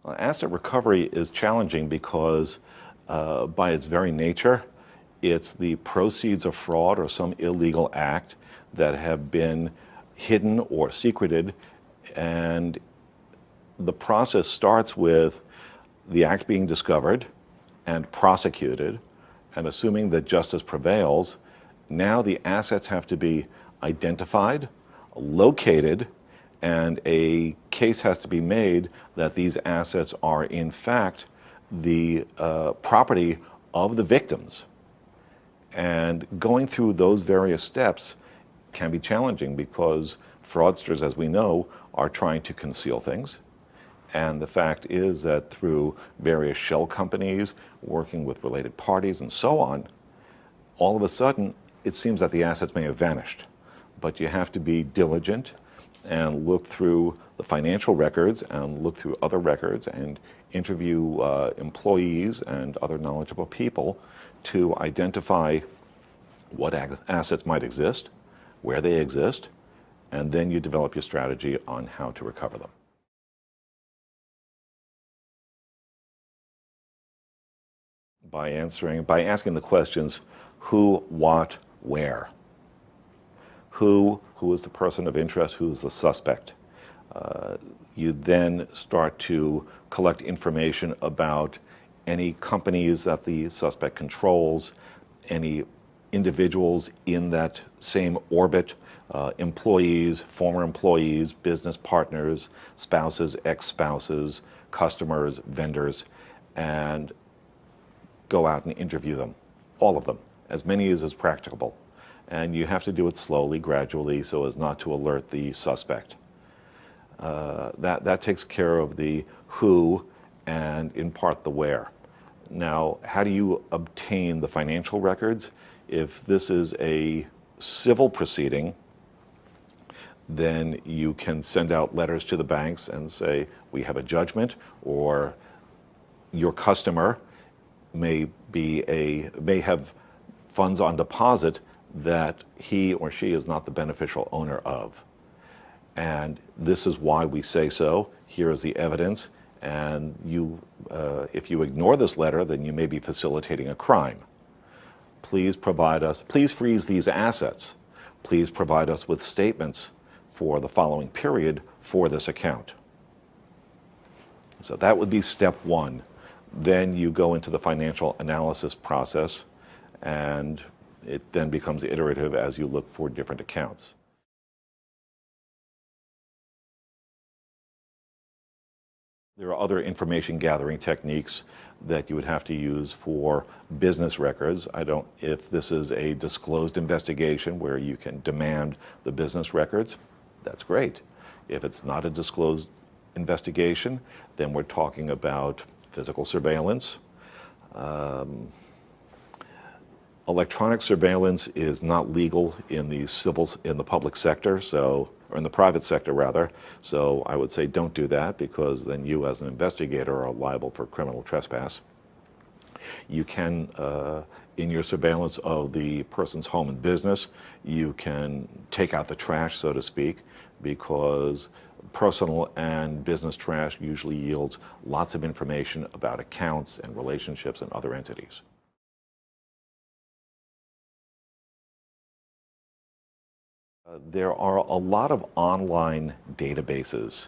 Asset recovery is challenging because by its very nature, it's the proceeds of fraud or some illegal act that have been hidden or secreted, and the process starts with the act being discovered and prosecuted, and assuming that justice prevails, now the assets have to be identified, located, and a case has to be made that these assets are in fact the property of the victims. And going through those various steps can be challenging because fraudsters, as we know, are trying to conceal things. And the fact is that through various shell companies, working with related parties and so on, all of a sudden it seems that the assets may have vanished. But you have to be diligent and look through the financial records and look through other records and interview employees and other knowledgeable people to identify what assets might exist, where they exist, and then you develop your strategy on how to recover them. By asking the questions who, what, where. Who is the person of interest, who is the suspect. You then start to collect information about any companies that the suspect controls, any individuals in that same orbit, employees, former employees, business partners, spouses, ex-spouses, customers, vendors, and go out and interview them, all of them, as many as is practicable. And you have to do it slowly, gradually, so as not to alert the suspect. That takes care of the who and in part the where. Now, how do you obtain the financial records? If this is a civil proceeding, then you can send out letters to the banks and say, we have a judgment, or your customer may have funds on deposit that he or she is not the beneficial owner of. And this is why we say so. Here is the evidence. And if you ignore this letter, then you may be facilitating a crime. Please freeze these assets. Please provide us with statements for the following period for this account. So that would be step one. Then you go into the financial analysis process, and it then becomes iterative as you look for different accounts. There are other information gathering techniques that you would have to use for business records. If this is a disclosed investigation where you can demand the business records, that's great. If it's not a disclosed investigation, then we're talking about physical surveillance. Electronic surveillance is not legal in the public sector, or in the private sector rather. So I would say don't do that, because then you as an investigator are liable for criminal trespass. You can, in your surveillance of the person's home and business, you can take out the trash, so to speak, because personal and business trash usually yields lots of information about accounts and relationships and other entities. There are a lot of online databases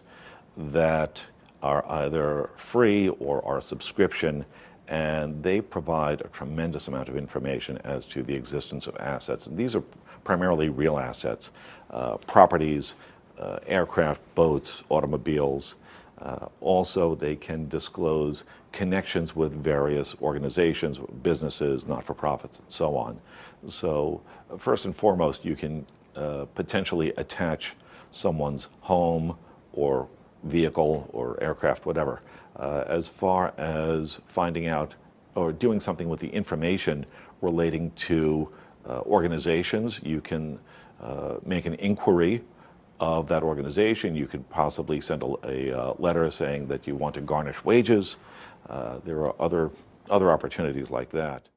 that are either free or are subscription, and they provide a tremendous amount of information as to the existence of assets. And these are primarily real assets, properties, aircraft, boats, automobiles. Also, they can disclose connections with various organizations, businesses, not-for-profits, and so on. So first and foremost, you can potentially attach someone's home or vehicle or aircraft, whatever. As far as finding out or doing something with the information relating to organizations, you can make an inquiry of that organization. You could possibly send a letter saying that you want to garnish wages. There are other opportunities like that.